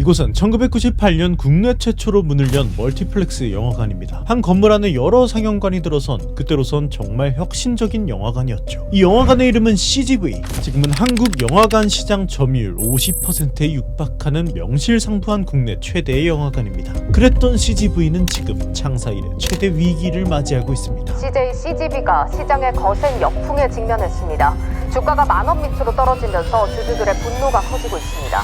이곳은 1998년 국내 최초로 문을 연 멀티플렉스 영화관입니다. 한 건물 안에 여러 상영관이 들어선 그때로선 정말 혁신적인 영화관이었죠. 이 영화관의 이름은 CGV. 지금은 한국 영화관 시장 점유율 50%에 육박하는 명실상부한 국내 최대의 영화관입니다. 그랬던 CGV는 지금 창사 이래 최대 위기를 맞이하고 있습니다. CGV가 시장의 거센 역풍에 직면했습니다. 주가가 10,000원 밑으로 떨어지면서 주주들의 분노가 커지고 있습니다.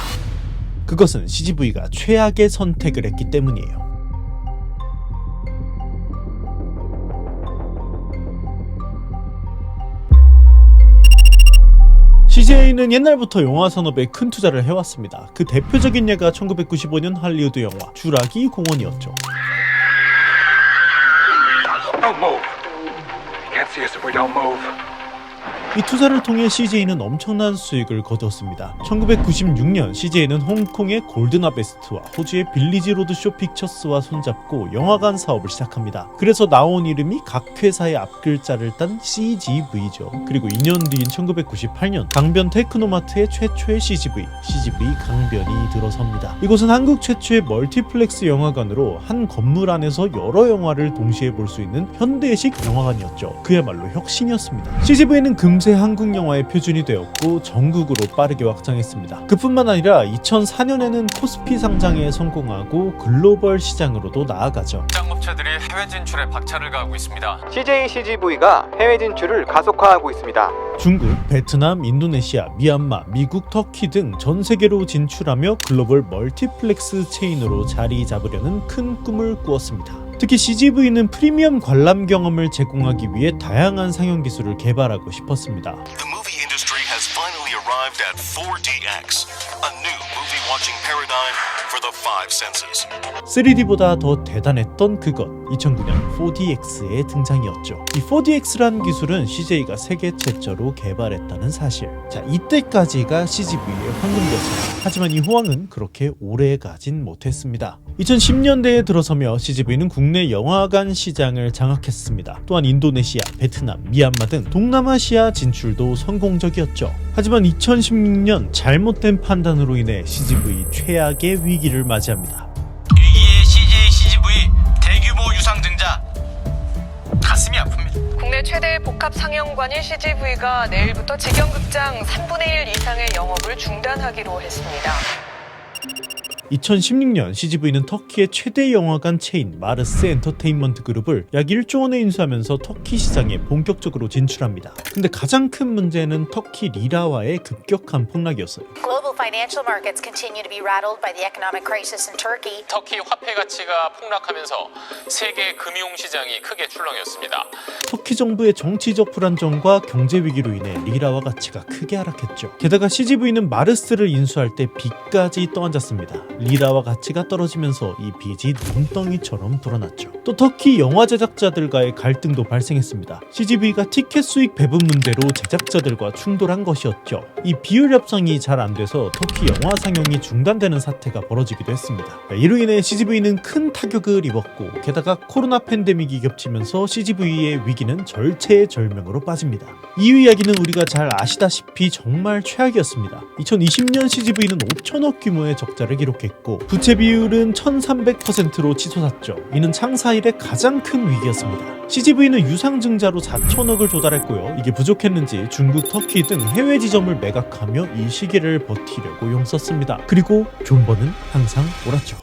그것은 CGV가 최악의 선택을 했기 때문이에요. CJ는 옛날부터 영화 산업에 큰 투자를 해왔습니다. 그 대표적인 예가 1995년 할리우드 영화 쥬라기 공원이었죠. Don't move. Can't see us if we don't move. 이 투자를 통해 CJ는 엄청난 수익을 거두었습니다. 1996년 CJ는 홍콩의 골든하베스트와 호주의 빌리지 로드쇼 픽처스와 손잡고 영화관 사업을 시작합니다. 그래서 나온 이름이 각 회사의 앞글자를 딴 CGV죠. 그리고 2년 뒤인 1998년 강변 테크노마트의 최초의 CGV 강변이 들어섭니다. 이곳은 한국 최초의 멀티플렉스 영화관으로 한 건물 안에서 여러 영화를 동시에 볼 수 있는 현대식 영화관이었죠. 그야말로 혁신이었습니다. CGV는 금세 한국 영화의 표준이 되었고 전국으로 빠르게 확장했습니다. 그뿐만 아니라 2004년에는 코스피 상장에 성공하고 글로벌 시장으로도 나아가죠. 업체들이 해외 진출에 박차를 가하고 있습니다. CGV가 해외 진출을 가속화하고 있습니다. 중국, 베트남, 인도네시아, 미얀마, 미국, 터키 등 전 세계로 진출하며 글로벌 멀티플렉스 체인으로 자리 잡으려는 큰 꿈을 꾸었습니다. 특히 CGV는 프리미엄 관람 경험을 제공하기 위해 다양한 상영 기술을 개발하고 싶었습니다. The movie industry has finally arrived at 4DX, a new movie watching paradigm for the five senses. 3D보다 더 대단했던 그것, 2009년 4DX의 등장이었죠. 이 4DX란 기술은 CJ가 세계 최초로 개발했다는 사실. 자, 이때까지가 CGV의 황금기였습니다. 하지만 이 호황은 그렇게 오래 가진 못했습니다. 2010년대에 들어서며 CGV는 국내 영화관 시장을 장악했습니다. 또한 인도네시아, 베트남, 미얀마 등 동남아시아 진출도 성공적이었죠. 하지만 2016년 잘못된 판단으로 인해 CGV 최악의 위기를 맞이합니다. 위기의 CGV 대규모 유상증자. 가슴이 아픕니다. 국내 최대의 복합 상영관인 CGV가 내일부터 직영극장 3분의 1 이상의 영업을 중단하기로 했습니다. 2016년 CGV는 터키의 최대 영화관 체인 마르스 엔터테인먼트 그룹을 약 1조 원에 인수하면서 터키 시장에 본격적으로 진출합니다. 근데 가장 큰 문제는 터키 리라와의 급격한 폭락이었어요. Global financial markets continue to be rattled by the economic crisis in Turkey. 터키 화폐 가치가 폭락하면서 세계 금융 시장이 크게 출렁였습니다. 터키 정부의 정치적 불안정과 경제 위기로 인해 리라와 가치가 크게 하락했죠. 게다가 CGV는 마르스를 인수할 때 빚까지 떠안았습니다. 리라와 가치가 떨어지면서 이 빚이 눈덩이처럼 불어났죠. 또 터키 영화 제작자들과의 갈등도 발생했습니다. CGV가 티켓 수익 배분 문제로 제작자들과 충돌한 것이었죠. 이 비율 협상이 잘 안 돼서 터키 영화 상영이 중단되는 사태가 벌어지기도 했습니다. 이로 인해 CGV는 큰 타격을 입었고 게다가 코로나 팬데믹이 겹치면서 CGV의 위기는 절체절명으로 빠집니다. 이 이야기는 우리가 잘 아시다시피 정말 최악이었습니다. 2020년 CGV는 5천억 규모의 적자를 기록했고 부채 비율은 1300%로 치솟았죠. 이는 창사 이래 가장 큰 위기였습니다. CGV는 유상증자로 4천억을 조달했고요. 이게 부족했는지 중국, 터키 등 해외 지점을 매각하며 이 시기를 버티려고 용썼습니다. 그리고 존버는 항상 옳았죠.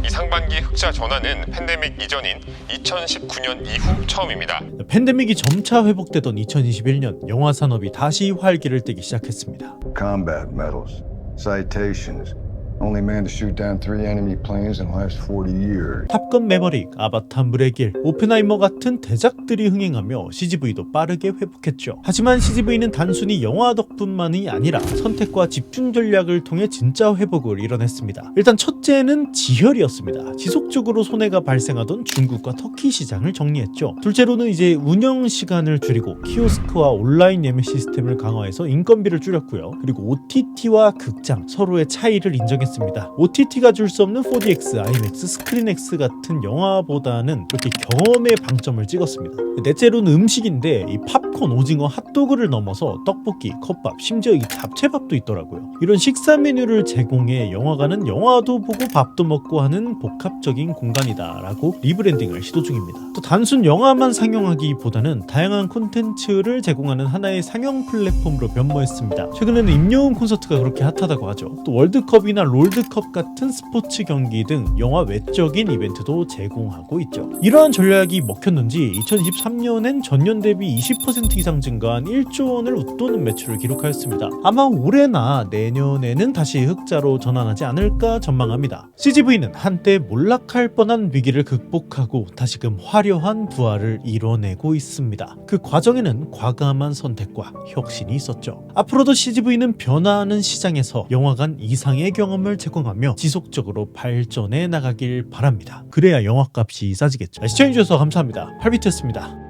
이 상반기 흑자 전환은 팬데믹 이전인 2019년 이후 처음입니다. 팬데믹이 점차 회복되던 2021년 영화 산업이 다시 활기를 띠기 시작했습니다. Combat medals, citations. Only man to shoot down 3 enemy planes in the last 40 years. 탑건 매버릭, 아바타 물의 길, 오펜하이머 같은 대작들이 흥행하며 CGV도 빠르게 회복했죠. 하지만 CGV는 단순히 영화 덕분만이 아니라 선택과 집중 전략을 통해 진짜 회복을 이뤄냈습니다. 일단 첫째는 지혈이었습니다. 지속적으로 손해가 발생하던 중국과 터키 시장을 정리했죠. 둘째로는 이제 운영 시간을 줄이고 키오스크와 온라인 예매 시스템을 강화해서 인건비를 줄였고요. 그리고 OTT와 극장 서로의 차이를 인정했습니다. OTT가 줄 수 없는 4DX, IMAX, 스크린X 같은 같은 영화보다는 이렇게 경험에 방점을 찍었습니다. 넷째로는 음식인데 이 팝콘, 오징어, 핫도그를 넘어서 떡볶이, 컵밥, 심지어 이 잡채밥도 있더라고요. 이런 식사 메뉴를 제공해 영화관은 영화도 보고 밥도 먹고 하는 복합적인 공간이다라고 리브랜딩을 시도 중입니다. 또 단순 영화만 상영하기보다는 다양한 콘텐츠를 제공하는 하나의 상영 플랫폼으로 변모했습니다. 최근에는 임영웅 콘서트가 그렇게 핫하다고 하죠. 또 월드컵이나 롤드컵 같은 스포츠 경기 등 영화 외적인 이벤트도 제공하고 있죠. 이러한 전략이 먹혔는지 2023년엔 전년 대비 20% 이상 증가한 1조 원을 웃도는 매출을 기록하였습니다. 아마 올해나 내년에는 다시 흑자로 전환하지 않을까 전망합니다. CGV는 한때 몰락할 뻔한 위기를 극복하고 다시금 화려한 부활을 이뤄내고 있습니다. 그 과정에는 과감한 선택과 혁신이 있었죠. 앞으로도 CGV는 변화하는 시장에서 영화관 이상의 경험을 제공하며 지속적으로 발전해 나가길 바랍니다. 그래야 영화값이 싸지겠죠. 시청해주셔서 감사합니다. 8비트였습니다.